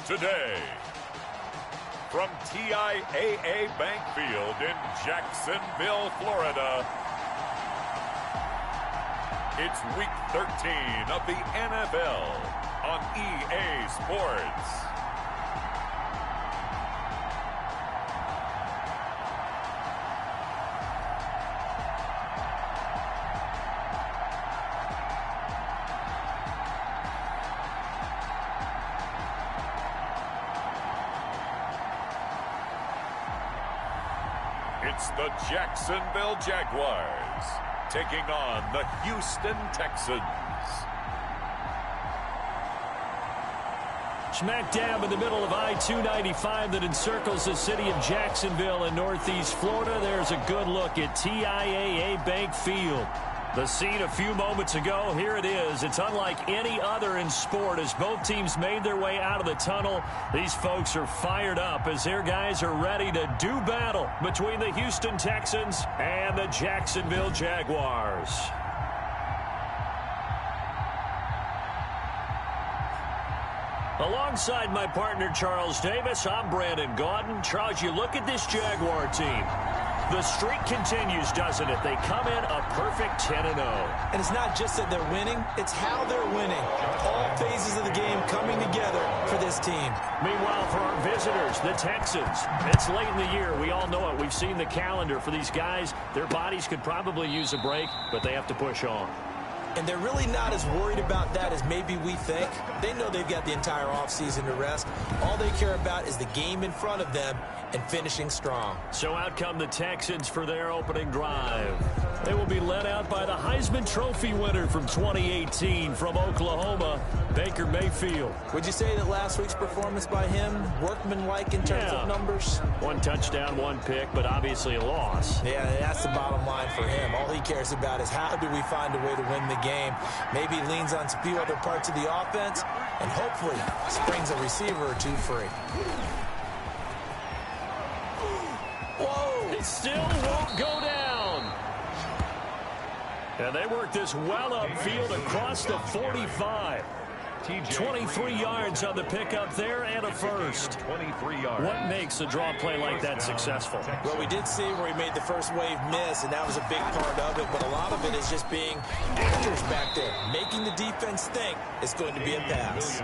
today. From TIAA Bank Field in Jacksonville, Florida, it's Week 13 of the NFL on EA Sports. It's the Jacksonville Jaguars taking on the Houston Texans. Smack dab in the middle of I-295 that encircles the city of Jacksonville in northeast Florida. There's a good look at TIAA Bank Field. The scene a few moments ago, here it is. It's unlike any other in sport as both teams made their way out of the tunnel. These folks are fired up as their guys are ready to do battle between the Houston Texans and the Jacksonville Jaguars. Alongside my partner, Charles Davis, I'm Brandon Gaudin. Charles, you look at this Jaguar team. The streak continues, doesn't it? They come in a perfect 10-0. And it's not just that they're winning, it's how they're winning. All phases of the game coming together for this team. Meanwhile, for our visitors, the Texans, it's late in the year. We all know it. We've seen the calendar for these guys. Their bodies could probably use a break, but they have to push on. And they're really not as worried about that as maybe we think. They know they've got the entire offseason to rest. All they care about is the game in front of them and finishing strong. So out come the Texans for their opening drive. They will be led out by the Heisman Trophy winner from 2018 from Oklahoma, Baker Mayfield. Would you say that last week's performance by him, workmanlike in terms of numbers? One touchdown, one pick, but obviously a loss. Yeah, that's the bottom line for him. All he cares about is how do we find a way to win the game. Maybe leans on a few other parts of the offense and hopefully springs a receiver or two free. Whoa! It still won't go down. And they work this well upfield across the 45. 23 yards on the pickup there and a first. 23 yards. What makes a draw play like that successful? Well, we did see where he made the first wave miss, and that was a big part of it. But a lot of it is just being actors back there, making the defense think it's going to be a pass.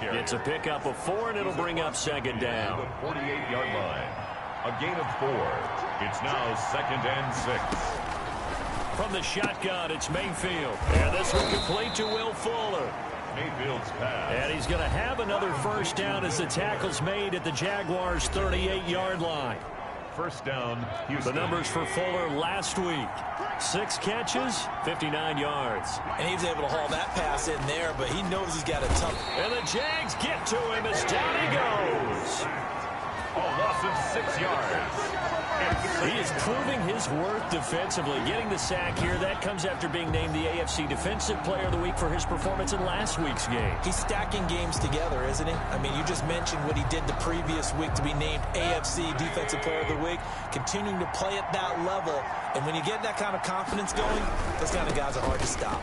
It's a pickup of 4, and it'll bring up second down. 48-yard line. A gain of 4. It's now 2nd and 6. From the shotgun, it's Mayfield. And this one complete to Will Fuller. Mayfield's pass. And he's going to have another first down as the tackle's made at the Jaguars' 38-yard line. First down, Houston. The numbers for Fuller last week. 6 catches, 59 yards. And he was able to haul that pass in there, but he knows he's got a tough. And the Jags get to him as down he goes. A loss of 6 yards. He is proving his worth defensively. Getting the sack here, that comes after being named the AFC Defensive Player of the Week for his performance in last week's game. He's stacking games together, isn't he? I mean, you just mentioned what he did the previous week to be named AFC Defensive Player of the Week, continuing to play at that level. And when you get that kind of confidence going, those kind of guys are hard to stop.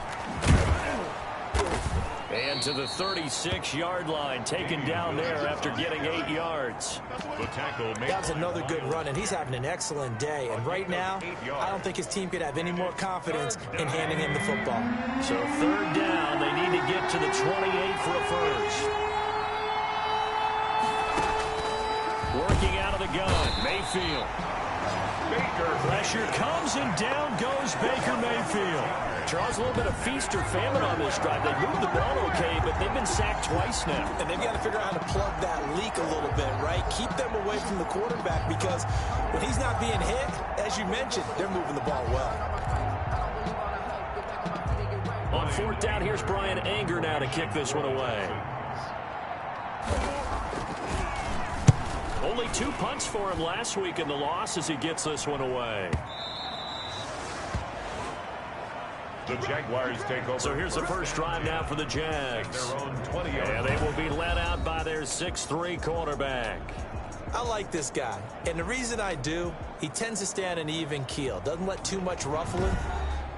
And to the 36-yard line, taken down there after getting 8 yards. The tackle made. That was another good run, and he's having an excellent day. And right now, I don't think his team could have any more confidence in handing him the football. So 3rd down, they need to get to the 28 for a first. Working out of the gun, Mayfield. Pressure comes, and down goes Baker Mayfield. Charles, a little bit of feast or famine on this drive. They moved the ball okay, but they've been sacked twice now. And they've got to figure out how to plug that leak a little bit, right? Keep them away from the quarterback because when he's not being hit, as you mentioned, they're moving the ball well. On 4th down, here's Brian Anger now to kick this one away. Only 2 punts for him last week in the loss as he gets this one away. The Jaguars take over. So here's the first drive now for the Jags. And they will be led out by their 6'3" quarterback. I like this guy. And the reason I do, he tends to stay on an even keel. Doesn't let too much ruffling.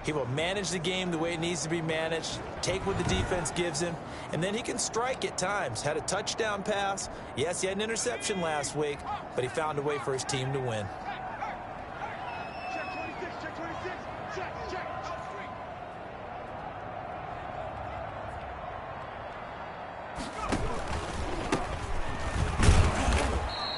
He will manage the game the way it needs to be managed, take what the defense gives him, and then he can strike at times. Had a touchdown pass. Yes, he had an interception last week, but he found a way for his team to win.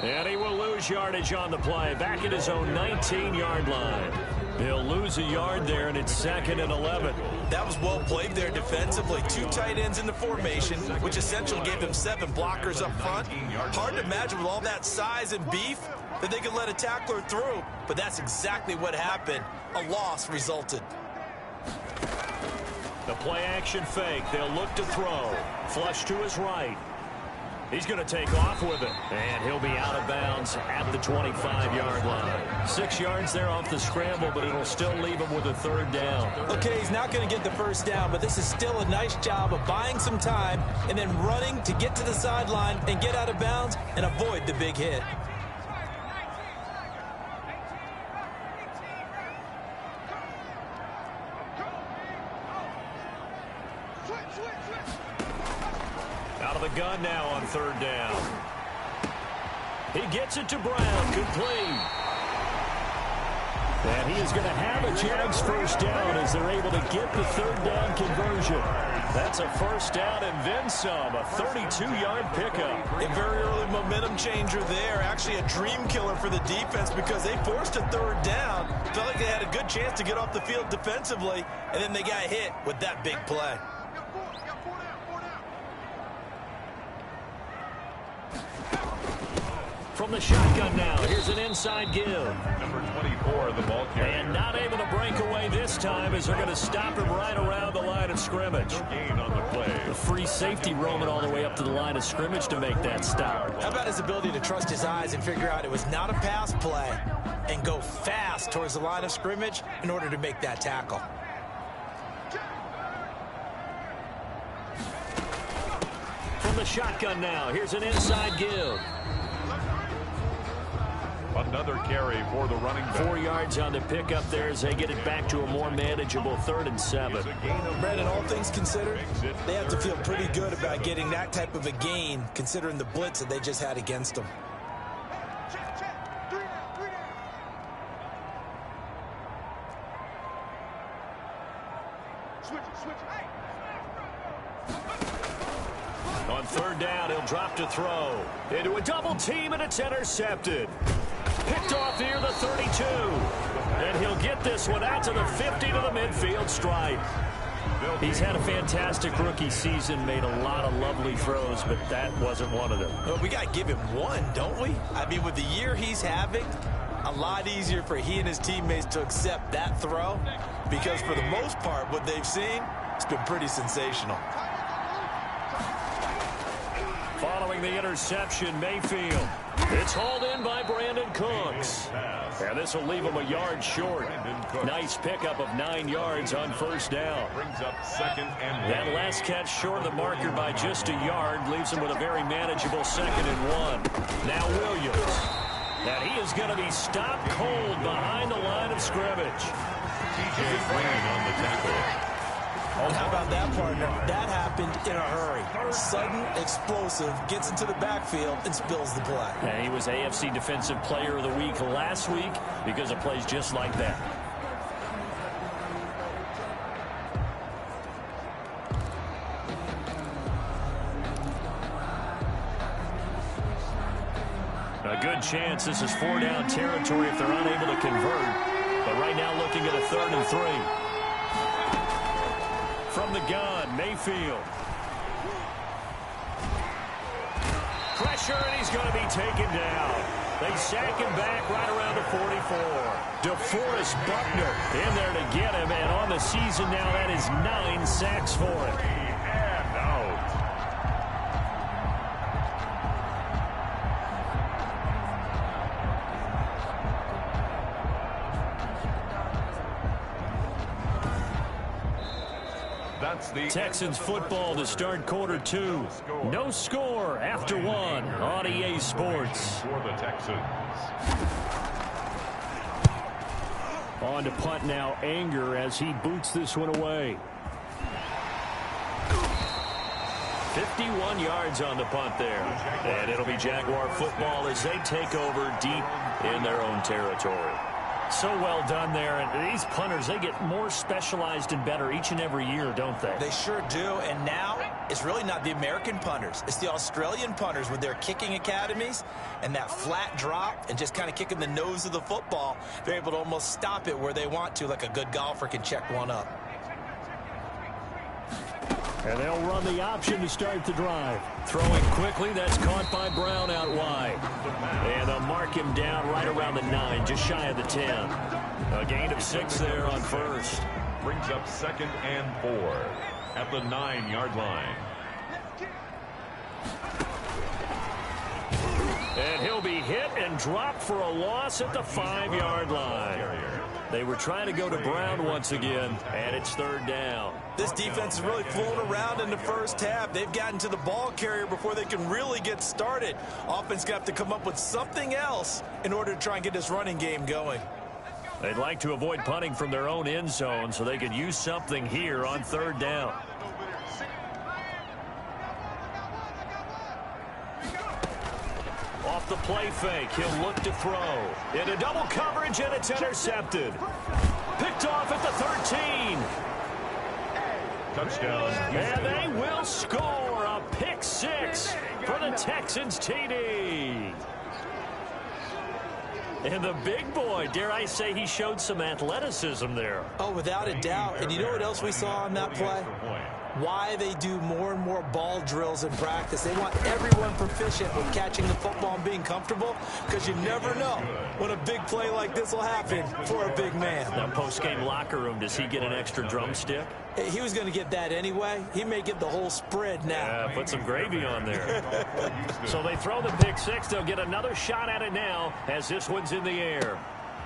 And he will lose yardage on the play, back at his own 19-yard line. He'll lose a yard there, and it's 2nd and 11. That was well played there defensively. 2 tight ends in the formation, which essentially gave them 7 blockers up front. Hard to imagine with all that size and beef that they could let a tackler through, but that's exactly what happened. A loss resulted. The play-action fake. They'll look to throw. Flush to his right. He's going to take off with it, and he'll be out of bounds at the 25-yard line. 6 yards there off the scramble, but it'll still leave him with a 3rd down. Okay, he's not going to get the 1st down, but this is still a nice job of buying some time and then running to get to the sideline and get out of bounds and avoid the big hit. Out of the gun now on 3rd down. He gets it to Brown, complete. And he is going to have a Jags 1st down as they're able to get the 3rd down conversion. That's a 1st down and then some, a 32-yard pickup. A very early momentum changer there. Actually a dream killer for the defense because they forced a 3rd down. Felt like they had a good chance to get off the field defensively, and then they got hit with that big play. From the shotgun now, here's an inside give. Number 24, the ball carrier. And not able to break away this time as they're going to stop him right around the line of scrimmage. No gain on the play. The free safety roaming all the way up to the line of scrimmage to make that stop. How about his ability to trust his eyes and figure out it was not a pass play and go fast towards the line of scrimmage in order to make that tackle. From the shotgun now, here's an inside give. Another carry for the running back. 4 yards on the pickup there as they get it back to a more manageable 3rd and 7. Brandon, all things considered, they have to feel pretty good about getting that type of a gain considering the blitz that they just had against them. On 3rd down, he'll drop to throw. Into a double team, and it's intercepted. Picked off near the 32. And he'll get this one out to the 50 to the midfield stripe. He's had a fantastic rookie season, made a lot of lovely throws, but that wasn't one of them. Well, we got to give him one, don't we? I mean, with the year he's having, a lot easier for he and his teammates to accept that throw because for the most part, what they've seen, it's been pretty sensational. Following the interception, Mayfield. It's hauled in by Brandon Cooks. And this will leave him a yard short. Nice pickup of 9 yards on 1st down. Brings up 2nd and 1. That last catch short of the marker by just a yard leaves him with a very manageable 2nd and 1. Now Williams. And he is going to be stopped cold behind the line of scrimmage. TJ Green on the tackle. And how about that, partner? That happened in a hurry. Sudden, explosive, gets into the backfield, and spills the play. And he was AFC Defensive Player of the Week last week because of plays just like that. A good chance this is 4-down territory if they're unable to convert. But right now looking at a 3rd and 3. From the gun, Mayfield. Pressure, and he's going to be taken down. They sack him back right around the 44. DeForest Buckner in there to get him, and on the season now, that is 9 sacks for him. And out. That's the Texans football to start quarter 2. No score after 1 on EA Sports. For the Texans. On to punt now, Anger, as he boots this one away. 51 yards on the punt there. And it'll be Jaguar football as they take over deep in their own territory. So well done there. And these punters, they get more specialized and better each and every year, don't they? They sure do. And now it's really not the American punters. It's the Australian punters with their kicking academies and that flat drop and just kind of kicking the nose of the football. They're able to almost stop it where they want to, like a good golfer can check one up. And they'll run the option to start the drive. Throwing quickly, that's caught by Brown out wide. And they'll mark him down right around the 9, just shy of the 10. A gain of 6 there on first. Brings up 2nd and 4 at the 9-yard line. And he'll be hit and dropped for a loss at the 5-yard line. They were trying to go to Brown once again, and it's 3rd down. This defense is really flown around in the first half. They've gotten to the ball carrier before they can really get started. Offense got to come up with something else in order to try and get this running game going. They'd like to avoid punting from their own end zone so they could use something here on 3rd down. Off the play fake, he'll look to throw. Into double coverage, and it's intercepted. Picked off at the 13. Touchdown. And they will score a pick 6 for the Texans TD. And the big boy, dare I say, he showed some athleticism there. Oh, without a doubt. And you know what else we saw on that play? Why they do more and more ball drills in practice. They want everyone proficient with catching the football and being comfortable, because you never know when a big play like this will happen for a big man. Now, post-game locker room, does he get an extra drumstick? He was going to get that anyway. He may get the whole spread now. Yeah, put some gravy on there. So they throw the pick 6. They'll get another shot at it now as this one's in the air.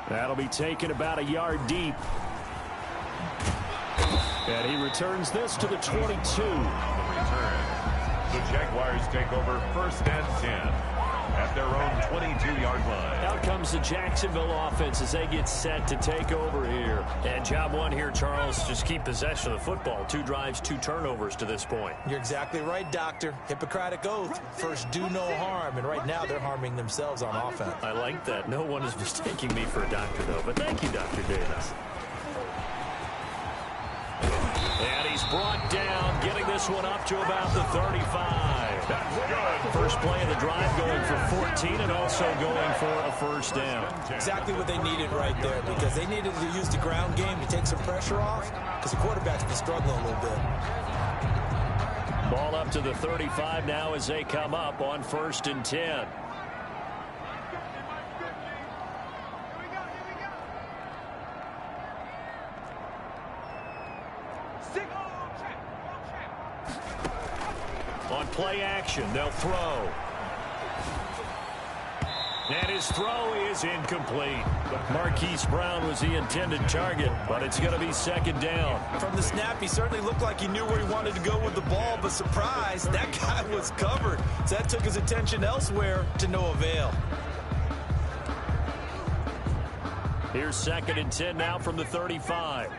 That'll be taken about a yard deep. And he returns this to the 22. Return. The Jaguars take over 1st and 10 at their own 22-yard line. Out comes the Jacksonville offense as they get set to take over here. And job one here, Charles, just keep possession of the football. 2 drives, 2 turnovers to this point. You're exactly right, Doctor. Hippocratic oath. First, do no harm. And right now, they're harming themselves on offense. I like that. No one is mistaking me for a doctor, though. But thank you, Dr. Davis. And he's brought down, getting this one up to about the 35. That's good. First play of the drive going for 14 and also going for a 1st down. Exactly what they needed right there, because they needed to use the ground game to take some pressure off, because the quarterback's been struggling a little bit. Ball up to the 35 now as they come up on 1st and 10. On play action, they'll throw. And his throw is incomplete. Marquise Brown was the intended target, but it's going to be 2nd down. From the snap, he certainly looked like he knew where he wanted to go with the ball, but surprise, that guy was covered. So that took his attention elsewhere to no avail. Here's 2nd and 10 now from the 35.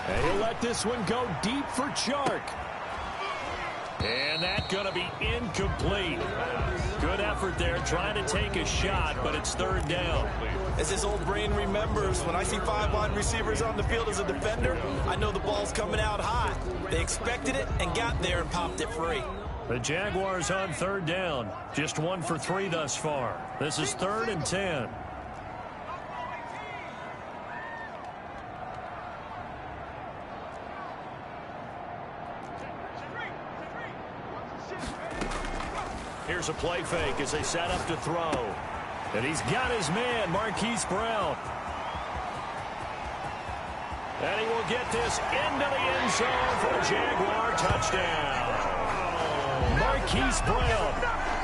And he'll let this one go deep for Chark. And that's going to be incomplete. Good effort there, trying to take a shot, but it's 3rd down. As his old brain remembers, when I see 5 wide receivers on the field as a defender, I know the ball's coming out hot. They expected it and got there and popped it free. The Jaguars on 3rd down. Just 1 for 3 thus far. This is 3rd and 10. Here's a play fake as they set up to throw. And he's got his man, Marquise Brown. And he will get this into the end zone for a Jaguar touchdown. Marquise Brown,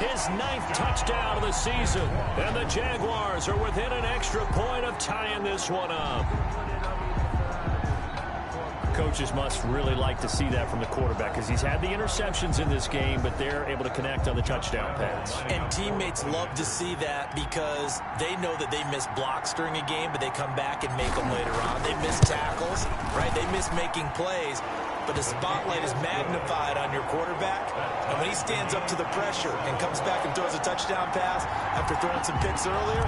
his 9th touchdown of the season. And the Jaguars are within an extra point of tying this one up. Coaches must really like to see that from the quarterback because he's had the interceptions in this game, but they're able to connect on the touchdown pass. And teammates love to see that because they know that they miss blocks during a game, but they come back and make them later on. They miss tackles, right? They miss making plays. But the spotlight is magnified on your quarterback. And when he stands up to the pressure and comes back and throws a touchdown pass after throwing some picks earlier,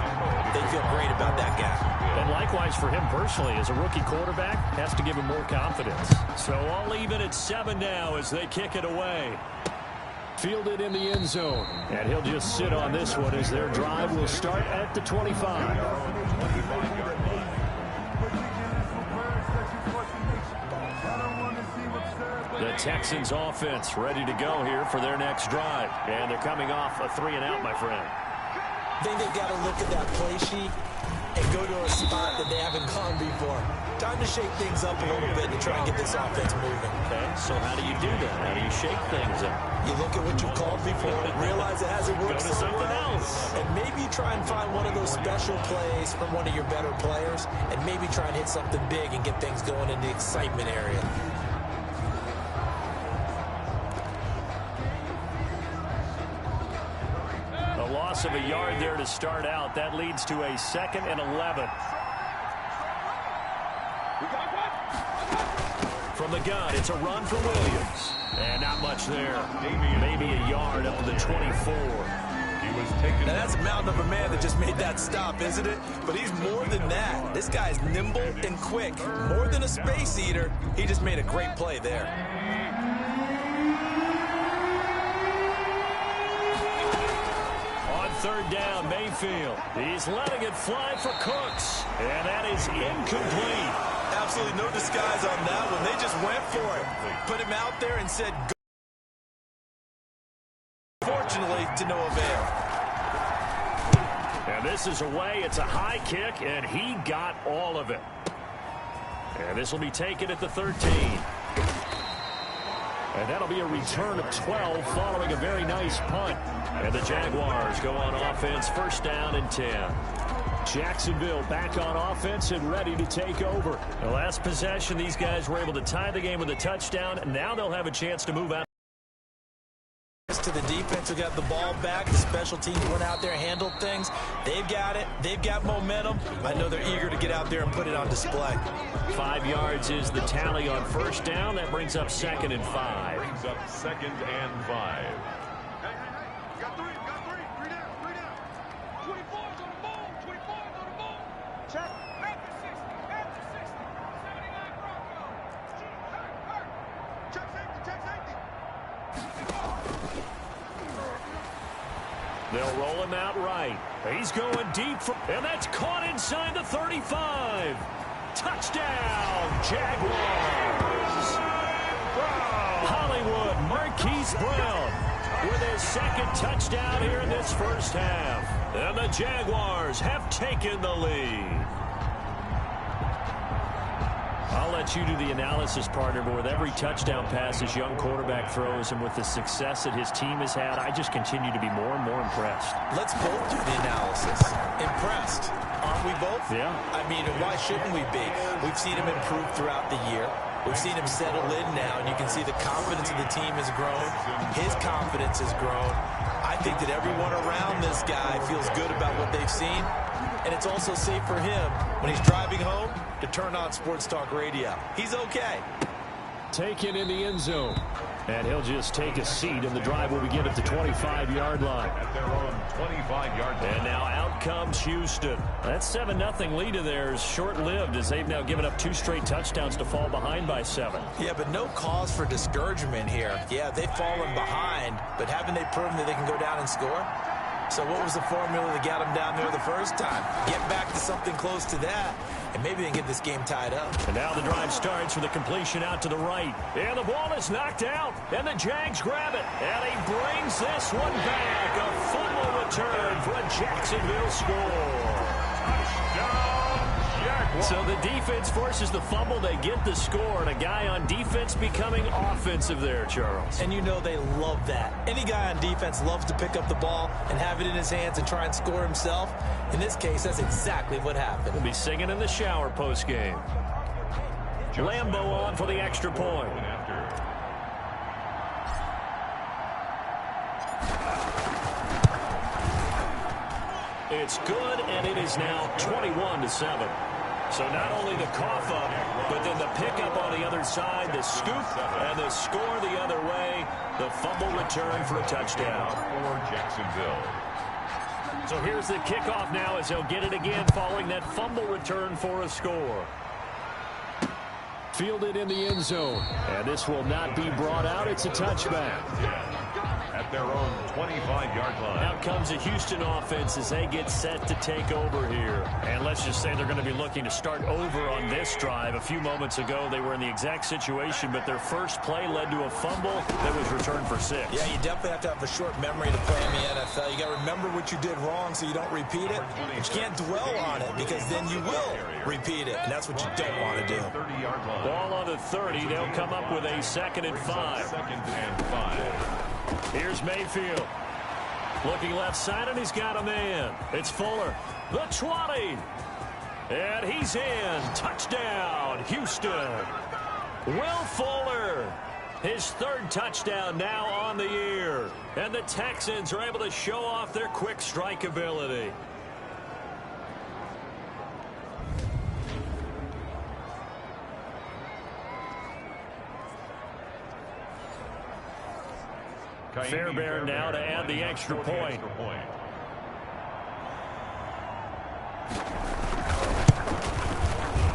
they feel great about that guy. And likewise for him personally, as a rookie quarterback, has to give him more confidence. So I'll leave it at 7 now as they kick it away. Fielded in the end zone. And he'll just sit on this one as their drive will start at the 25. The Texans offense ready to go here for their next drive. And they're coming off a 3-and-out, my friend. I think they've got to look at that play sheet and go to a spot that they haven't gone before. Time to shake things up a little bit to try and get this offense moving. Okay, so how do you do that? How do you shake things up? You look at what you've called before, realize it hasn't worked Go to something else. and maybe try and find one of those special plays from one of your better players, and maybe try and hit something big and get things going in the excitement area. Loss of a yard there to start out. That leads to a 2nd and 11. From the gun, it's a run for Williams. And not much there. Maybe a yard up to the 24. He was taken. Now that's a mountain of a man that just made that stop, isn't it? But he's more than that. This guy's nimble and quick. More than a space eater. He just made a great play there. Third down, Mayfield. He's letting it fly for Cooks. And that is incomplete. Absolutely no disguise on that one. They just went for it. Put him out there and said, go. Fortunately, to no avail. And this is away. It's a high kick, and he got all of it. And this will be taken at the 13. And that'll be a return of 12 following a very nice punt. And the Jaguars go on offense, 1st down and 10. Jacksonville back on offense and ready to take over. The last possession, these guys were able to tie the game with a touchdown. Now they'll have a chance to move out. To the defense who got the ball back. The special teams went out there and handled things. They've got it. They've got momentum. I know they're eager to get out there and put it on display. 5 yards is the tally on 1st down. That brings up 2nd and 5. Brings up 2nd and 5. Got three down. 24's on the ball. Check. After 60. 79 Broncos. Hurt. Check safety. They'll roll him out right. He's going deep, and that's caught inside the 35. Touchdown, Jaguars. Hollywood, Marquise Brown with his 2nd touchdown here in this 1st half. And the Jaguars have taken the lead. I'll let you do the analysis, partner, but with every touchdown pass his young quarterback throws and with the success that his team has had, I just continue to be more and more impressed. Let's both do the analysis. Impressed. Aren't we both? Yeah. I mean, why shouldn't we be? We've seen him improve throughout the year. We've seen him settle in now, and you can see the confidence of the team has grown. His confidence has grown. I think that everyone around this guy feels good about what they've seen, and it's also safe for him when he's driving home to turn on Sports Talk Radio. He's okay. Taken in the end zone. And he'll just take a seat, and the drive will begin at the 25-yard line. At their own 25-yard line. And now out comes Houston. That 7-0 lead of theirs short-lived as they've now given up 2 straight touchdowns to fall behind by 7. Yeah, but no cause for discouragement here. Yeah, they've fallen behind, but haven't they proven that they can go down and score? So what was the formula that got them down there the first time? Get back to something close to that, and maybe they can get this game tied up. And now the drive starts with a completion out to the right. And the ball is knocked out, and the Jags grab it. And he brings this one back. A fumble return for a Jacksonville score. Touchdown, Jaguars. So the defense forces the fumble. They get the score, and a guy on defense becoming offensive there, Charles. And you know they love that. Any guy on defense loves to pick up the ball and have it in his hands and try and score himself. In this case, that's exactly what happened. We'll be singing in the shower post-game. Lambo on for the extra point. It's good, and it is now 21-7. So not only the cough up, but then the pickup on the other side, the scoop, and the score the other way. The fumble return for a touchdown. For Jacksonville. So here's the kickoff now as he'll get it again following that fumble return for a score. Fielded in the end zone. And this will not be brought out. It's a touchback. At their own 25-yard line. Out comes the Houston offense as they get set to take over here. And let's just say they're going to be looking to start over on this drive. A few moments ago, they were in the exact situation, but their first play led to a fumble that was returned for 6. Yeah, you definitely have to have a short memory to play in the NFL. You got to remember what you did wrong so you don't repeat it. But you can't dwell on it because then you will repeat it, and that's what you don't want to do. Ball on the 30. They'll come up with a 2nd and 5. 2nd and 5. Here's Mayfield. Looking left side, and he's got a man. It's Fuller. The 20. And he's in. Touchdown, Houston. Will Fuller. His 3rd touchdown now on the year. And the Texans are able to show off their quick strike ability. Fairbairn now to add the extra point.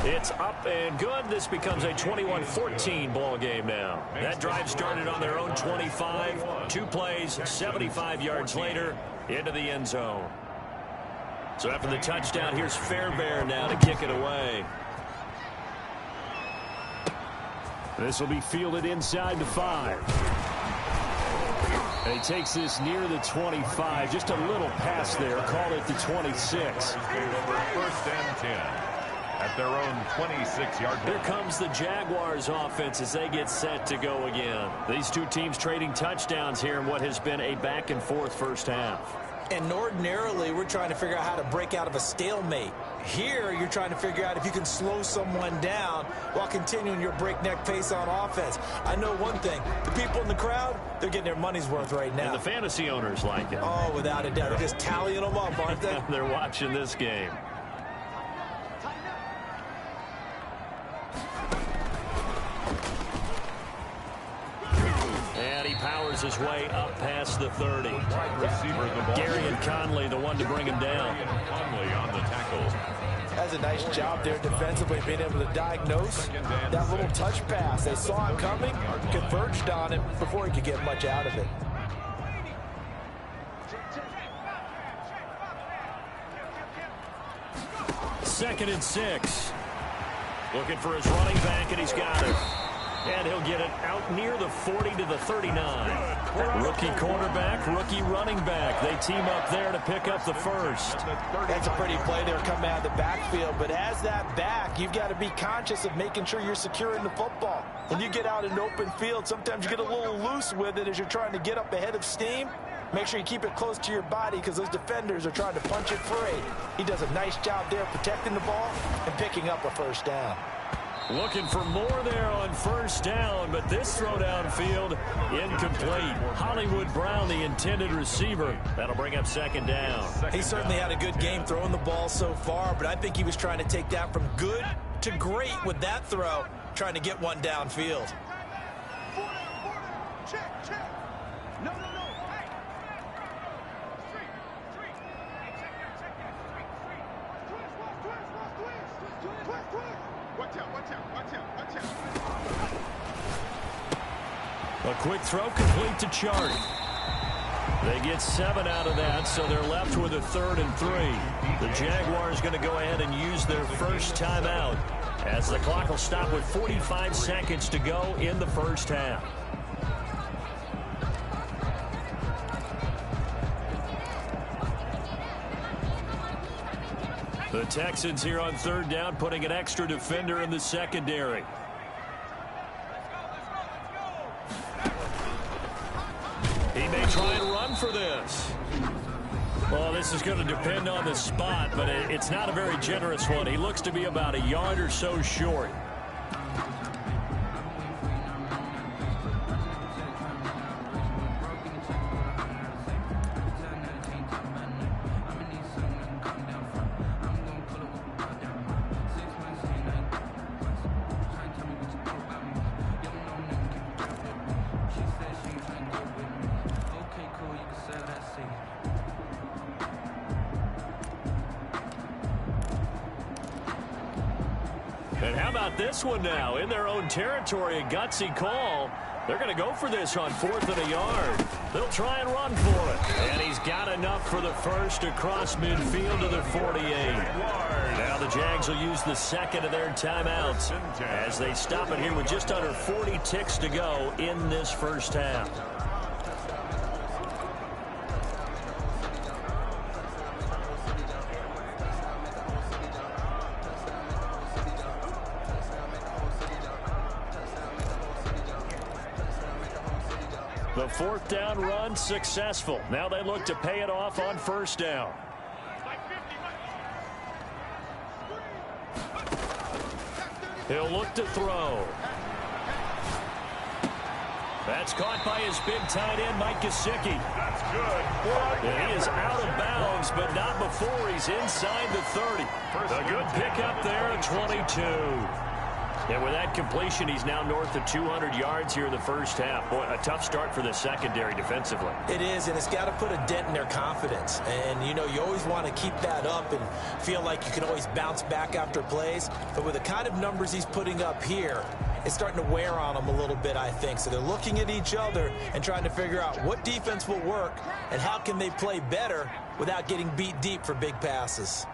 It's up and good. This becomes a 21-14 ball game now. That drive started on their own 25. 2 plays, 75 yards later, into the end zone. So after the touchdown, here's Fairbairn now to kick it away. This will be fielded inside the 5. And he takes this near the 25. Just a little pass there. Call it the 26. First and 10 at their own 26-yard line. Here comes the Jaguars offense as they get set to go again. These two teams trading touchdowns here in what has been a back-and-forth first half. And ordinarily, we're trying to figure out how to break out of a stalemate. Here, you're trying to figure out if you can slow someone down while continuing your breakneck pace on offense. I know one thing. The people in the crowd, they're getting their money's worth right now. And the fantasy owners like it. Oh, without a doubt. They're just tallying them up, aren't they? They're watching this game. And he powers his way up past the 30. Wide receiver, the ball. Gary and Conley, the one to bring him down. Conley on the tackle. That's a nice job there defensively, being able to diagnose that little touch pass. They saw him coming, converged on him before he could get much out of it. Second and 6. Looking for his running back, and he's got it. And he'll get it out near the 40 to the 39. Rookie quarterback, rookie running back. They team up there to pick up the first. That's a pretty play there coming out of the backfield. But as that back, you've got to be conscious of making sure you're securing the football. When you get out in open field, sometimes you get a little loose with it as you're trying to get up ahead of steam. Make sure you keep it close to your body because those defenders are trying to punch it free. He does a nice job there protecting the ball and picking up a first down. Looking for more there on first down, but this throw downfield incomplete. Hollywood Brown, the intended receiver. That'll bring up second down. He certainly had a good game throwing the ball so far, but I think he was trying to take that from good to great with that throw, trying to get one downfield. Check, check. No. Hey. Street. Hey, check that. Twist. Watch out. A quick throw complete to Chart. They get 7 out of that, so they're left with a 3rd and 3. The Jaguars going to go ahead and use their first timeout as the clock will stop with 45 seconds to go in the first half. The Texans here on third down, putting an extra defender in the secondary. He may try and run for this. Well, this is going to depend on the spot, but it's not a very generous one. He looks to be about a yard or so short. And how about this one now? In their own territory, a gutsy call. They're going to go for this on 4th and a yard. They'll try and run for it. And he's got enough for the first across midfield to the 48. Now the Jags will use the second of their timeouts as they stop it here with just under 40 ticks to go in this first half. The 4th down run successful. Now they look to pay it off on 1st down. He'll look to throw. That's caught by his big tight end, Mike Gesicki. That's good. And he is out of bounds, but not before he's inside the 30. A good pickup there at 22. And with that completion, he's now north of 200 yards here in the first half. Boy, a tough start for the secondary defensively. It is, and it's got to put a dent in their confidence. And, you know, you always want to keep that up and feel like you can always bounce back after plays. But with the kind of numbers he's putting up here, it's starting to wear on them a little bit, I think. So they're looking at each other and trying to figure out what defense will work and how can they play better without getting beat deep for big passes.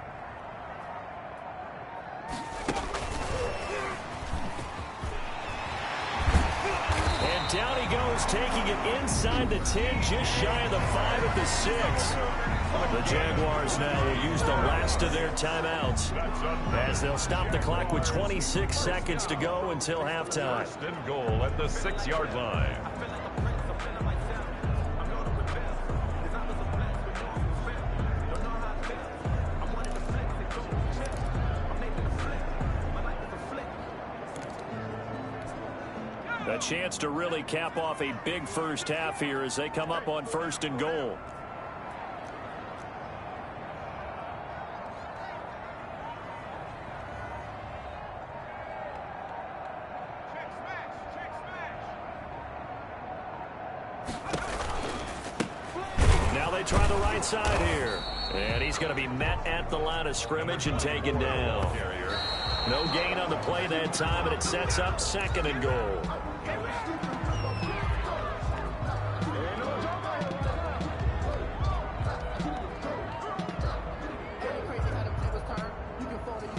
Down he goes, taking it inside the 10, just shy of the 5 at the 6. The Jaguars now will use the last of their timeouts as they'll stop the clock with 26 seconds to go until halftime. 1st and goal at the 6-yard line. A chance to really cap off a big first half here as they come up on 1st and goal. Now they try the right side here. And he's going to be met at the line of scrimmage and taken down. No gain on the play that time, and it sets up 2nd and goal.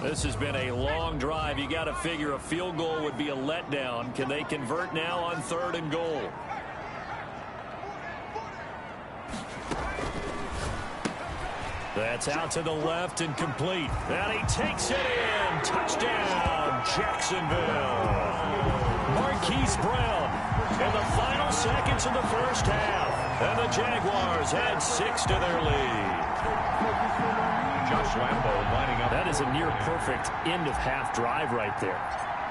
This has been a long drive. You got to figure a field goal would be a letdown. Can they convert now on 3rd and goal? That's out to the left and complete. And he takes it in. Touchdown, Jacksonville. Marquise Brown in the final seconds of the first half. And the Jaguars add 6 to their lead. Josh Lambo lining up. That is a near-perfect end-of-half drive right there.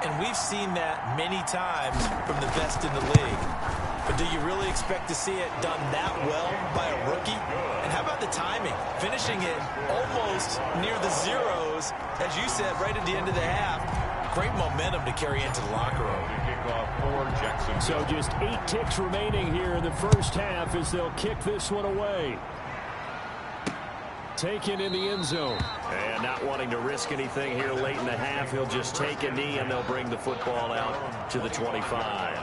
And we've seen that many times from the best in the league. But do you really expect to see it done that well by a rookie? And how about the timing? Finishing it almost near the zeros, as you said, right at the end of the half. Great momentum to carry into the locker room. Kickoff for Jacksonville. So just 8 ticks remaining here in the first half as they'll kick this one away. Taken in the end zone. And not wanting to risk anything here late in the half, he'll just take a knee and they'll bring the football out to the 25.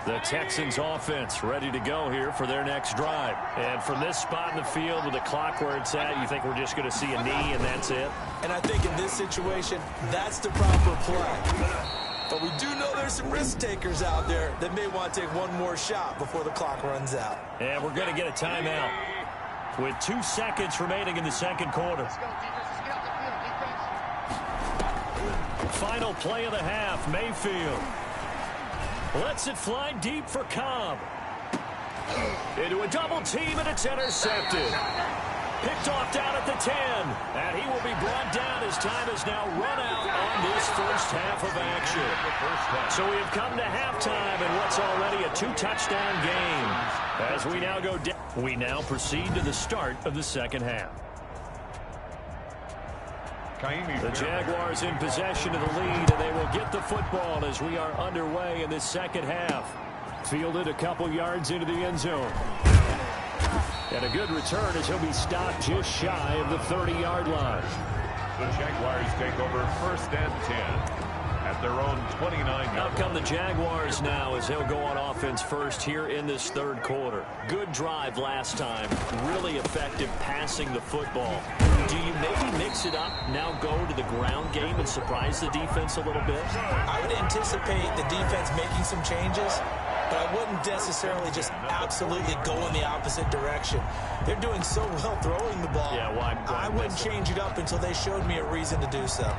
The Texans offense ready to go here for their next drive. And from this spot in the field with the clock where it's at, you think we're just going to see a knee and that's it? And I think in this situation, that's the proper play. But we do know there's some risk takers out there that may want to take one more shot before the clock runs out. And we're going to get a timeout with 2 seconds remaining in the second quarter. Final play of the half, Mayfield lets it fly deep for Cobb. Into a double team, and it's intercepted. Picked off down at the 10, and he will be brought down as time has now run out on this first half of action. So we have come to halftime in what's already a 2-touchdown game. As we now go down, we now proceed to the start of the second half. The Jaguars in possession of the lead, and they will get the football as we are underway in this second half. Fielded a couple yards into the end zone. And a good return as he'll be stopped just shy of the 30-yard line. The Jaguars take over first and 10 at their own 29-yard. Out come the Jaguars now as he'll go on offense first here in this third quarter. Good drive last time. Really effective passing the football. Do you maybe mix it up, now go to the ground game and surprise the defense a little bit? I would anticipate the defense making some changes, but I wouldn't necessarily just absolutely go in the opposite direction. They're doing so well throwing the ball. Yeah, why I wouldn't change it up until they showed me a reason to do so.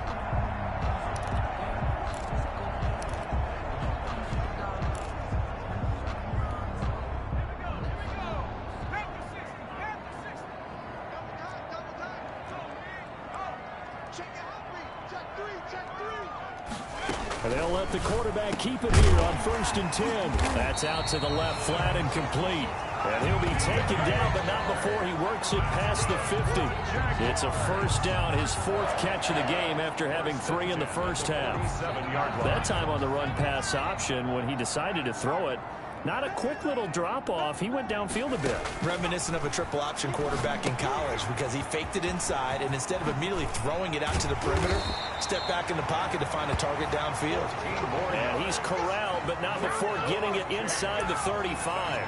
And they'll let the quarterback keep it here on 1st and 10. That's out to the left, flat and complete. And he'll be taken down, but not before he works it past the 50. It's a first down, his 4th catch of the game after having 3 in the first half. That time on the run-pass option when he decided to throw it. Not a quick little drop-off. He went downfield a bit. Reminiscent of a triple option quarterback in college because he faked it inside, and instead of immediately throwing it out to the perimeter, stepped back in the pocket to find a target downfield. And he's corralled, but not before getting it inside the 35.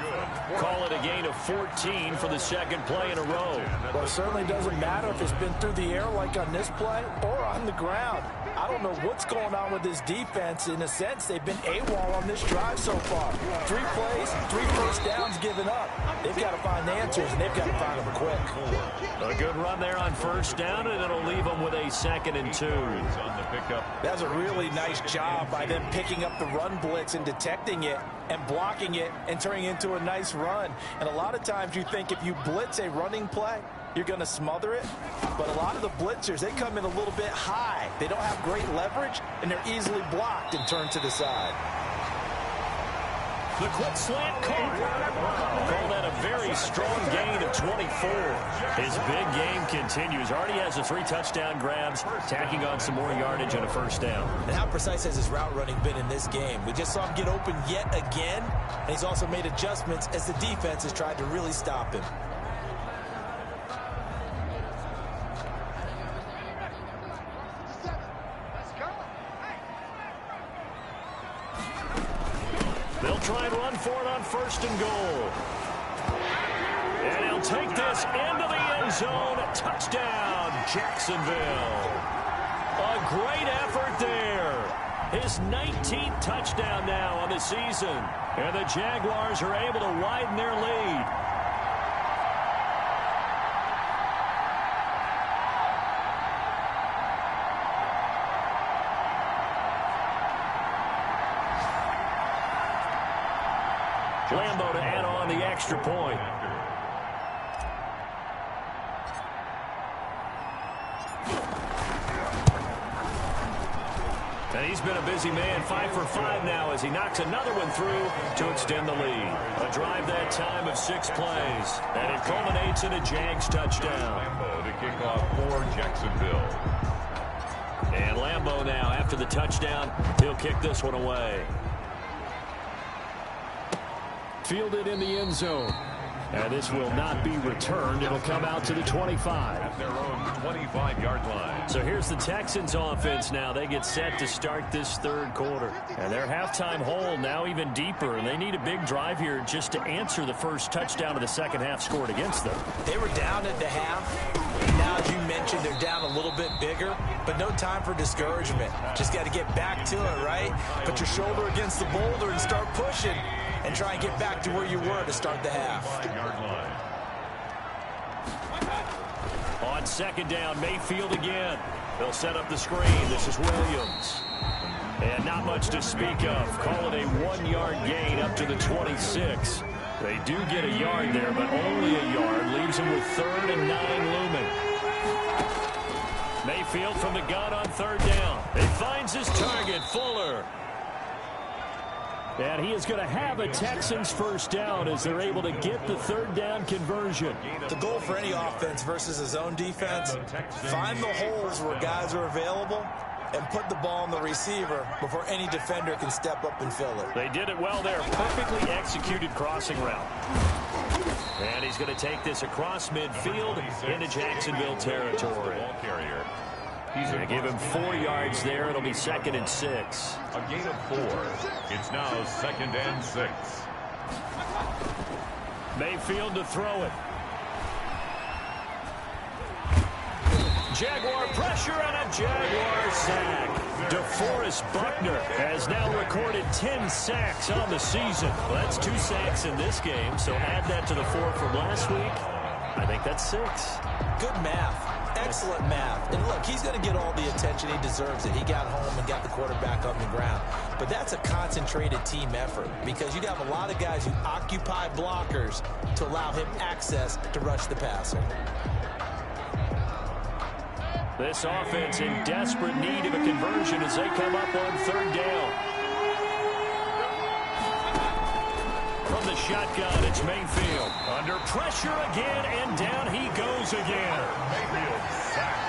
Call it a gain of 14 for the second play in a row. Well, it certainly doesn't matter if it's been through the air like on this play or on the ground. I don't know what's going on with this defense. In a sense, they've been AWOL on this drive so far. 3 plays, 3 first downs given up. They've got to find answers, and they've got to find them quick. A good run there on first down, and it'll leave them with a 2nd and 2. On the pickup. That's a really nice job by them picking up the run blitz and detecting it and blocking it and turning it into a nice run. And a lot of times you think if you blitz a running play, you're going to smother it. But a lot of the blitzers, they come in a little bit high. They don't have great leverage, and they're easily blocked and turned to the side. The quick slant caught. Call that a very strong gain of 24. His big game continues. Already has the 3 touchdown grabs, tacking on some more yardage and a first down. And how precise has his route running been in this game? We just saw him get open yet again, and he's also made adjustments as the defense has tried to really stop him. They'll try and run for it on 1st and goal. And he'll take this into the end zone. Touchdown, Jacksonville. A great effort there. His 19th touchdown now on the season. And the Jaguars are able to widen their lead. Lambo to add on the extra point. And he's been a busy man, 5 for 5 now as he knocks another one through to extend the lead. A drive that time of 6 plays. And it culminates in a Jags touchdown. Lambo to kick off for Jacksonville. And Lambo now, after the touchdown, he'll kick this one away. Fielded in the end zone. And this will not be returned. It'll come out to the 25. At their own 25-yard line. So here's the Texans offense now. They get set to start this third quarter. And their halftime hole now even deeper. And they need a big drive here just to answer the first touchdown of the second half scored against them. They were down at the half. Now, as you mentioned, they're down a little bit bigger, but no time for discouragement. Just got to get back to it, right? Put your shoulder against the boulder and start pushing and try and get back to where you were to start the half. 5-yard line. On second down, Mayfield again. They'll set up the screen. This is Williams. And not much to speak of. Call it a 1-yard gain up to the 26. They do get a yard there, but only a yard. Leaves them with 3rd and 9 looming. Mayfield from the gun on 3rd down. He finds his target, Fuller. And he is going to have a Texans first down as they're able to get the 3rd down conversion. The goal for any offense versus a zone defense, find the holes where guys are available and put the ball on the receiver before any defender can step up and fill it. They did it well there. Perfectly executed crossing route. And he's going to take this across midfield into Jacksonville territory. He's going to give him 4 yards there. It'll be 2nd and 6. A gain of 4. It's now 2nd and 6. Mayfield to throw it. Jaguar pressure and a Jaguar sack. DeForest Buckner has now recorded 10 sacks on the season. Well, that's 2 sacks in this game, so add that to the 4 from last week. I think that's 6. Good math. Excellent math. And look, he's going to get all the attention he deserves. He got home and got the quarterback on the ground. But that's a concentrated team effort because you have a lot of guys who occupy blockers to allow him access to rush the passer. This offense in desperate need of a conversion as they come up on 3rd down. From the shotgun, it's Mayfield. Under pressure again, and down he goes again. Mayfield sacked.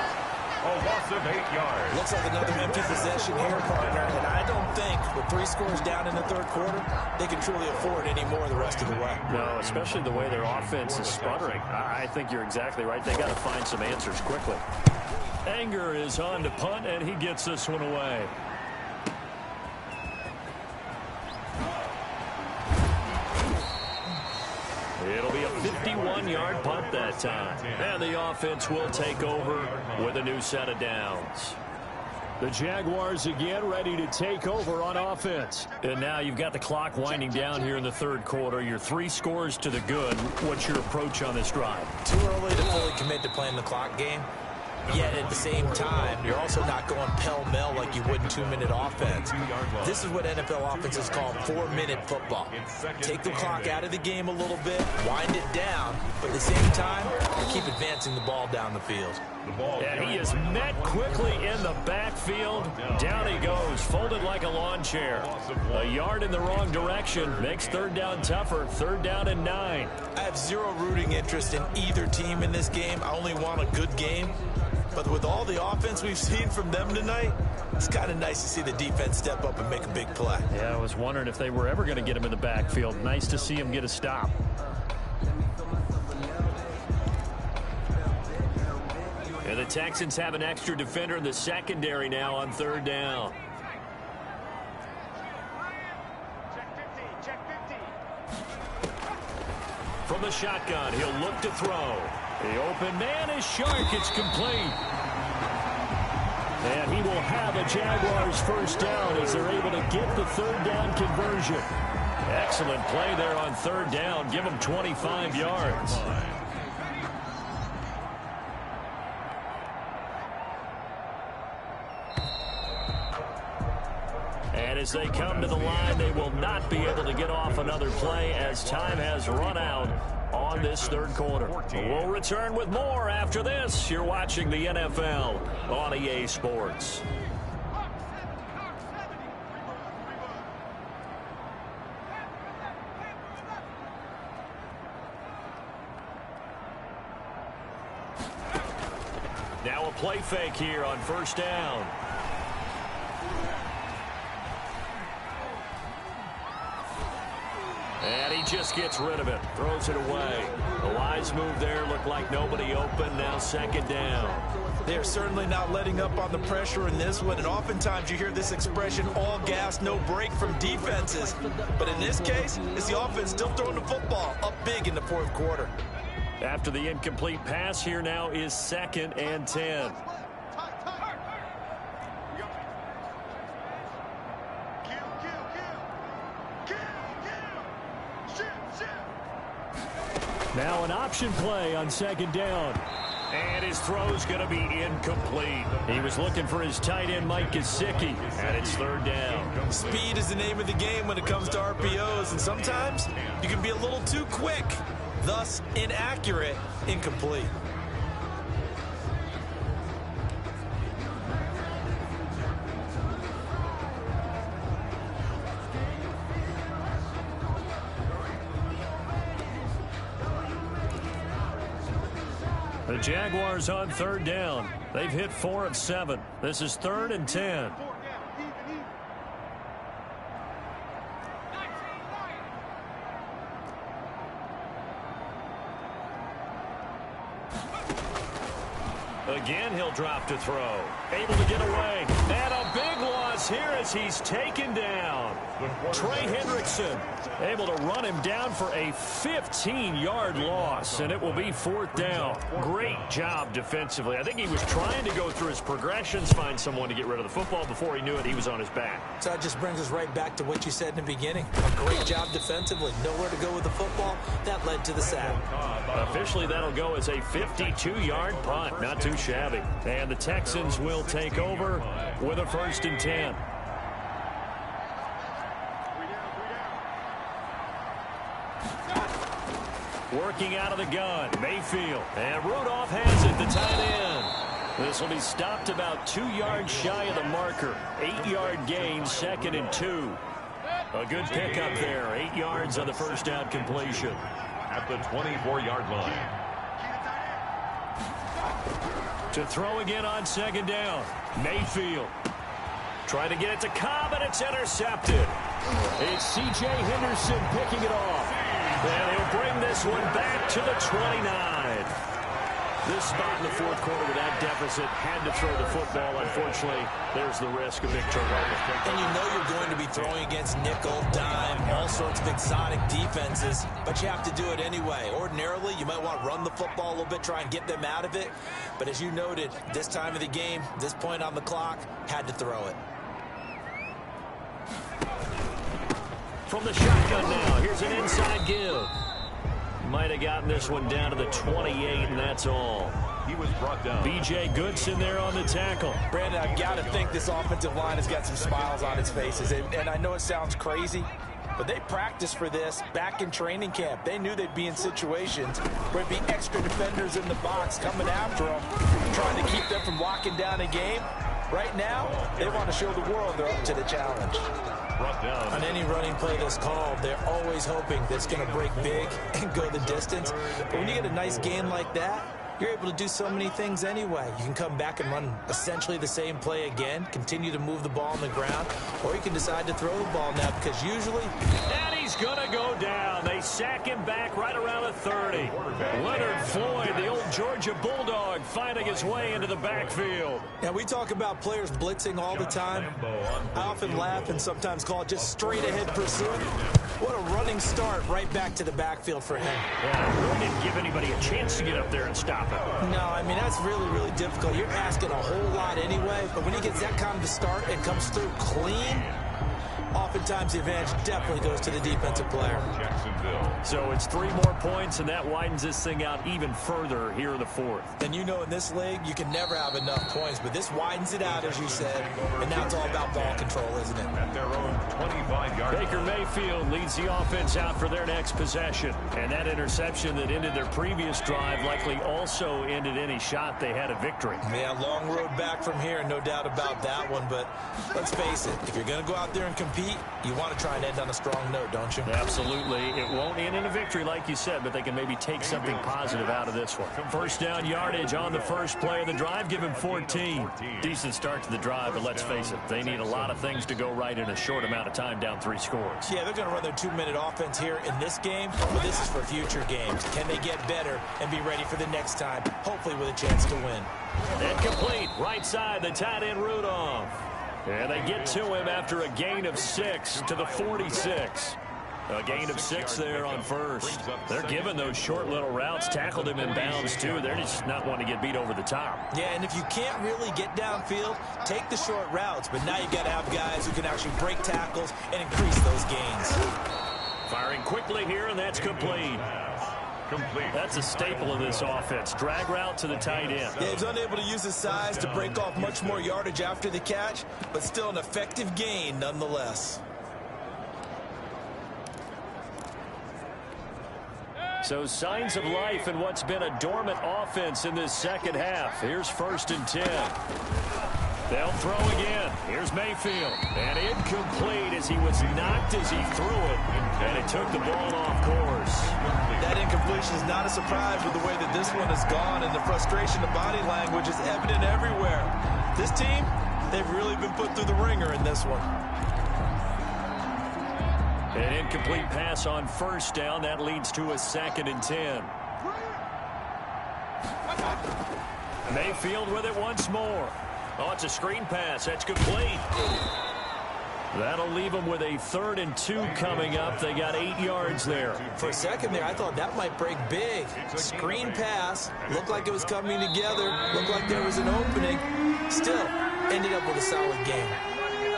A loss of 8 yards. Looks like another empty possession here, partner. And I don't think with 3 scores down in the 3rd quarter, they can truly afford any more the rest of the way. No, especially the way their offense is sputtering. I think you're exactly right. They got to find some answers quickly. Anger is on to punt, and he gets this one away. It'll be a 51-yard punt that time. And the offense will take over with a new set of downs. The Jaguars again ready to take over on offense. And now you've got the clock winding down here in the 3rd quarter. You're 3 scores to the good. What's your approach on this drive? Too early to fully commit to playing the clock game. Yet at the same time, you're also not going pell-mell like you would in 2-minute offense. This is what NFL offenses call 4-minute football. Take the clock out of the game a little bit, wind it down, but at the same time, you keep advancing the ball down the field. And he is met quickly in the backfield. Down he goes, folded like a lawn chair. A yard in the wrong direction makes 3rd down tougher. 3rd down and 9. I have zero rooting interest in either team in this game. I only want a good game. But with all the offense we've seen from them tonight, it's kind of nice to see the defense step up and make a big play. Yeah, I was wondering if they were ever going to get him in the backfield. Nice to see him get a stop. And the Texans have an extra defender in the secondary now on 3rd down. From the shotgun, he'll look to throw. The open man is Shark. It's complete. And he will have a Jaguars first down as they're able to get the 3rd down conversion. Excellent play there on 3rd down. Give them 25 yards. And as they come to the line, they will not be able to get off another play as time has run out on this 3rd quarter. We'll return with more after this. You're watching the NFL on EA Sports. Now a play fake here on 1st down. And he just gets rid of it. Throws it away. A wise move there. Looked like nobody open. Now 2nd down. They're certainly not letting up on the pressure in this one. And oftentimes you hear this expression, all gas, no break from defenses. But in this case, it's the offense still throwing the football up big in the 4th quarter. After the incomplete pass, here now is 2nd and 10. Now an option play on 2nd down. And his throw's going to be incomplete. He was looking for his tight end, Mike Gesicki, and it's third down. Speed is the name of the game when it comes to RPOs, and sometimes you can be a little too quick, thus inaccurate, incomplete. The Jaguars on third down. They've hit 4 of 7. This is 3rd and 10. Again, he'll drop to throw. Able to get away. And a big loss here as he's taken down. Trey Hendrickson able to run him down for a 15-yard loss, and it will be 4th down. Great job defensively. I think he was trying to go through his progressions, find someone to get rid of the football. Before he knew it, he was on his back. So that just brings us right back to what you said in the beginning. A great job defensively. Nowhere to go with the football. That led to the sack. Officially, that'll go as a 52-yard punt. Not too shabby. And the Texans will take over with a 1st and 10. Working out of the gun, Mayfield. And Rudolph has it, the tight end. This will be stopped about 2 yards shy of the marker. 8-yard gain, 2nd and 2. A good pickup there. 8 yards on the first down completion. At the 24-yard line. To throw again on 2nd down. Mayfield. Trying to get it to Cobb, and it's intercepted. It's C.J. Henderson picking it off. And he'll bring this one back to the 29. This spot in the 4th quarter with that deficit, had to throw the football. Unfortunately, there's the risk of big turnover. And you know you're going to be throwing against nickel, dime, all sorts of exotic defenses, but you have to do it anyway. Ordinarily, you might want to run the football a little bit, try and get them out of it. But as you noted, this time of the game, this point on the clock, had to throw it. From the shotgun now, here's an inside give. Might have gotten this one down to the 28, and that's all. He was brought down. B.J. Goodson there on the tackle. Brandon, I've got to think this offensive line has got some smiles on its faces. And I know it sounds crazy, but they practiced for this back in training camp. They knew they'd be in situations where it'd be extra defenders in the box coming after them, trying to keep them from locking down a game. Right now, they want to show the world they're up to the challenge. On any running play that's called, they're always hoping that it's going to break big and go the distance. But when you get a nice gain like that, you're able to do so many things anyway. You can come back and run essentially the same play again, continue to move the ball on the ground, or you can decide to throw the ball now because usually... And he's going to go down. They sack him back right around the 30. Leonard Floyd, the old Georgia Bulldog, finding his way into the backfield. Now, we talk about players blitzing all the time. I often laugh and sometimes call it just straight-ahead pursuit. What a running start right back to the backfield for him. Yeah, really didn't give anybody a chance to get up there and stop him. No, I mean, that's really, really difficult. You're asking a whole lot anyway, but when he gets that kind of a start and comes through clean, oftentimes the advantage definitely goes to the defensive player. So it's 3 more points, and that widens this thing out even further here in the 4th. And you know in this league, you can never have enough points, but this widens it out, as you said, and now it's all about ball control, isn't it? At their own 25-yard line. Baker Mayfield leads the offense out for their next possession. And that interception that ended their previous drive likely also ended any shot they had at victory. Yeah, long road back from here, no doubt about that one, but let's face it, if you're going to go out there and compete, you want to try and end on a strong note, don't you? Absolutely. It won't end in a victory like you said, but they can maybe take something positive out of this one. First down yardage on the first play of the drive. Give him 14. Decent start to the drive, but let's face it, they need a lot of things to go right in a short amount of time down 3 scores. Yeah, they're going to run their 2-minute offense here in this game, but this is for future games. Can they get better and be ready for the next time, hopefully with a chance to win? And complete. Right side, the tight end Rudolph. And they get to him after a gain of 6 to the 46. A gain of 6 there on first. They're giving those short little routes. Tackled him in bounds, too. They're just not wanting to get beat over the top. Yeah, and if you can't really get downfield, take the short routes. But now you've got to have guys who can actually break tackles and increase those gains. Firing quickly here, and that's complete. Complete. That's a staple of this offense. Drag route to the tight end. Yeah, he's unable to use his size to break off much more yardage after the catch, but still an effective gain nonetheless. So signs of life in what's been a dormant offense in this second half. Here's 1st and 10. They'll throw again. Here's Mayfield. And incomplete as he was knocked as he threw it. And it took the ball off course. That incompletion is not a surprise with the way that this one has gone, and the frustration of body language is evident everywhere. This team, they've really been put through the ringer in this one. An incomplete pass on 1st down. That leads to a 2nd and 10. Mayfield with it once more. Oh, it's a screen pass. That's complete. That'll leave them with a 3rd and 2 coming up. They got 8 yards there. For a second there, I thought that might break big. Screen pass. Looked like it was coming together. Looked like there was an opening. Still, ended up with a solid game.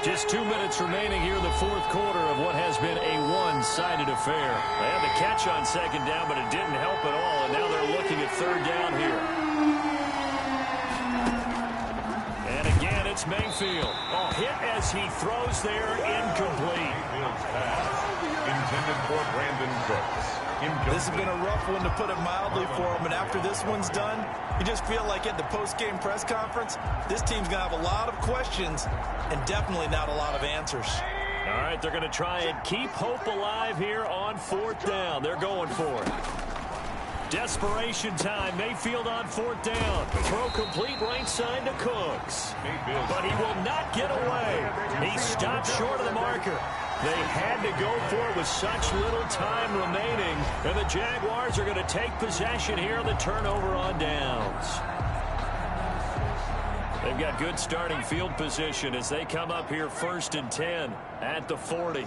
Just 2 minutes remaining here in the 4th quarter of what has been a one-sided affair. They had the catch on 2nd down, but it didn't help at all, and now they're looking at 3rd down here. And again, it's Mayfield. Oh, hit as he throws there, incomplete. Mayfield's pass intended for Brandon Cooks. This has been a rough one, to put it mildly, for him. And after this one's done, you just feel like at the post-game press conference, this team's going to have a lot of questions and definitely not a lot of answers. All right, they're going to try and keep hope alive here on 4th down. They're going for it. Desperation time. Mayfield on 4th down. Throw complete right side to Cooks. But he will not get away. He stopped short of the marker. They had to go for it with such little time remaining. And the Jaguars are going to take possession here on the turnover on downs. They've got good starting field position as they come up here 1st and 10 at the 40.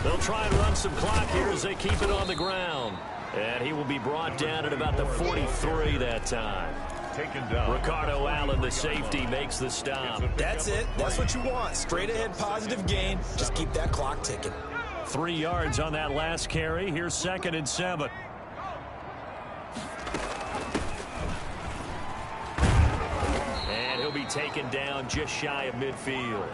They'll try and run some clock here as they keep it on the ground. And he will be brought down at about the 43 that time. Taken down. Ricardo Allen, the safety, makes the stop. That's it. That's what you want. Straight ahead positive gain. Just keep that clock ticking. 3 yards on that last carry. Here's 2nd and 7. And he'll be taken down just shy of midfield.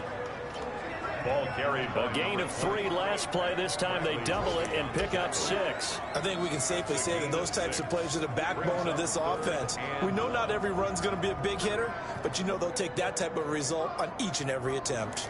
Ball carried. A gain of 3 last play. This time they double it and pick up 6. I think we can safely say that those types of plays are the backbone of this offense. We know not every run's going to be a big hitter, but you know they'll take that type of result on each and every attempt.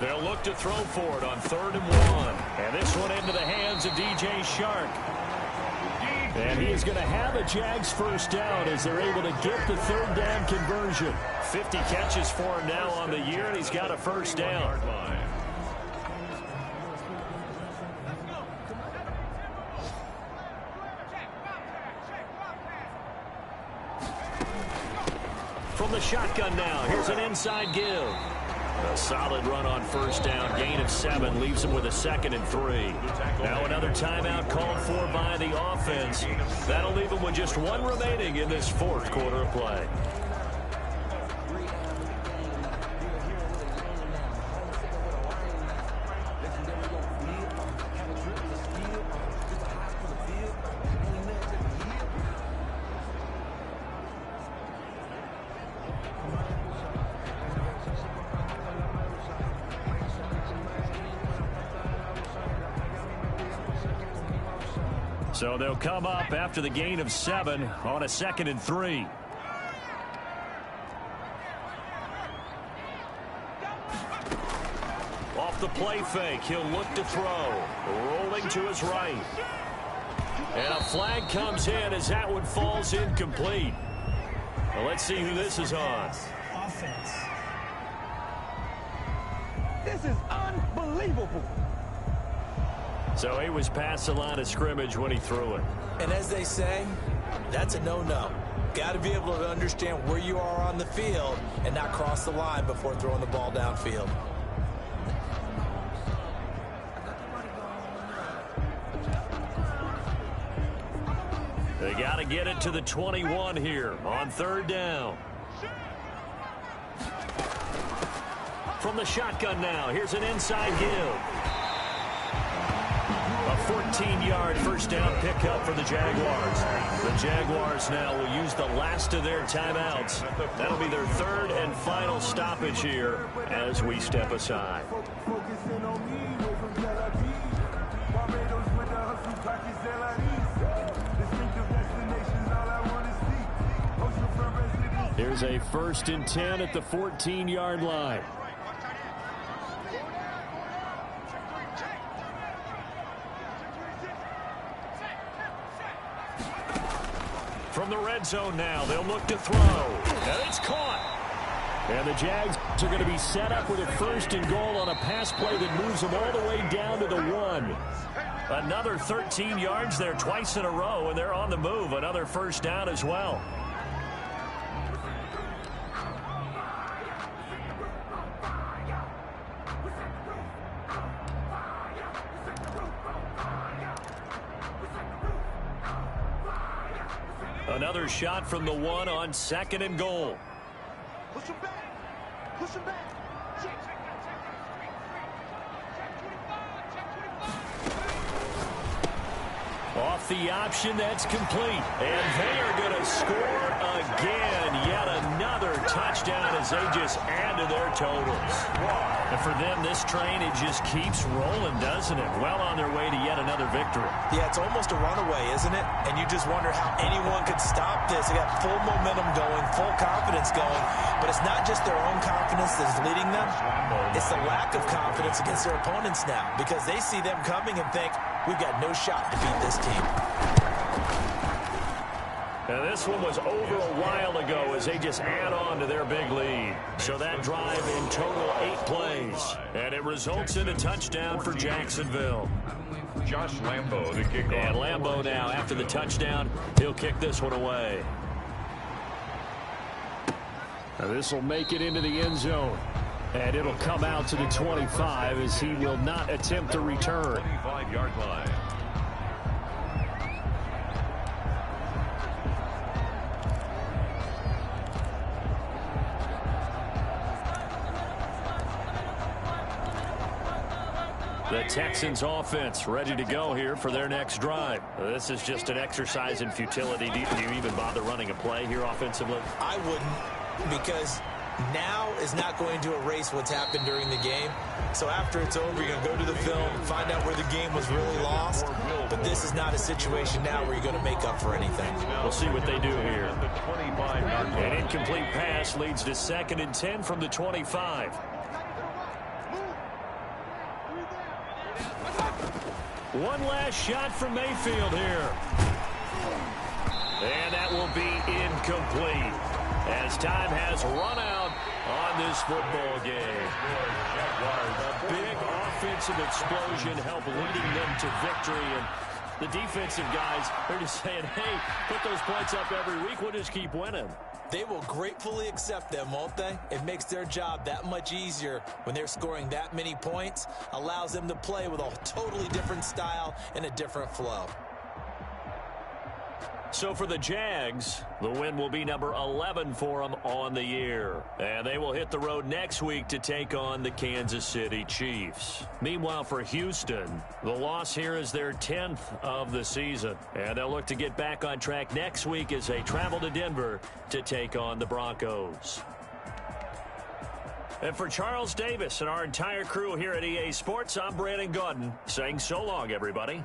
They'll look to throw for it on 3rd and 1. And this one into the hands of DJ Shark. And he is going to have a Jags 1st down as they're able to get the 3rd down conversion. 50 catches for him now on the year, and he's got a 1st down. From the shotgun now, here's an inside give. A solid run on 1st down. Gain of 7 leaves him with a 2nd and 3. Now another timeout called for by the offense. That'll leave him with just 1 remaining in this 4th quarter of play. So they'll come up after the gain of 7 on a 2nd and 3. Off the play fake, he'll look to throw. Rolling to his right. And a flag comes in as that one falls incomplete. Well, let's see who this is on. Offense. This is unbelievable. So he was past the line of scrimmage when he threw it. And as they say, that's a no-no. got to be able to understand where you are on the field and not cross the line before throwing the ball downfield. They got to get it to the 21 here on 3rd down. From the shotgun now, here's an inside give. A 14-yard first down pickup for the Jaguars. The Jaguars now will use the last of their timeouts. That'll be their 3rd and final stoppage here as we step aside. Here's a 1st and 10 at the 14-yard line. From the red zone now, they'll look to throw. And it's caught. And the Jags are going to be set up with a 1st and goal on a pass play that moves them all the way down to the 1. Another 13 yards there twice in a row, and they're on the move. Another 1st down as well. Another shot from the 1 on 2nd and goal. Push him back. Push him back. Off the option, that's complete. And they are going to score again. Yet another touchdown as they just add to their totals. And for them, this train, it just keeps rolling, doesn't it? Well on their way to yet another victory. Yeah, it's almost a runaway, isn't it? And you just wonder how anyone could stop this. They got full momentum going, full confidence going. But it's not just their own confidence that's leading them. It's the lack of confidence against their opponents now, because they see them coming and think, we've got no shot to beat this team. And this one was over a while ago as they just add on to their big lead. So that drive in total 8 plays. And it results in a touchdown for Jacksonville. Josh Lambo, the kickoff. And Lambo now, after the touchdown, he'll kick this one away. Now this will make it into the end zone. And it'll come out to the 25 as he will not attempt to return. 25-yard line. The Texans offense ready to go here for their next drive. This is just an exercise in futility. Do you even bother running a play here offensively? I wouldn't, because now is not going to erase what's happened during the game. So after it's over, you're going to go to the film, find out where the game was really lost. But this is not a situation now where you're going to make up for anything. We'll see what they do here. An incomplete pass leads to 2nd and 10 from the 25. One last shot from Mayfield here. And that will be incomplete as time has run out on this football game. A big offensive explosion helped leading them to victory. And the defensive guys, they're just saying, hey, put those points up every week. We'll just keep winning. They will gratefully accept them, won't they? It makes their job that much easier when they're scoring that many points. Allows them to play with a totally different style and a different flow. So for the Jags, the win will be number 11 for them on the year. And they will hit the road next week to take on the Kansas City Chiefs. Meanwhile, for Houston, the loss here is their 10th of the season. And they'll look to get back on track next week as they travel to Denver to take on the Broncos. And for Charles Davis and our entire crew here at EA Sports, I'm Brandon Gaudin saying so long, everybody.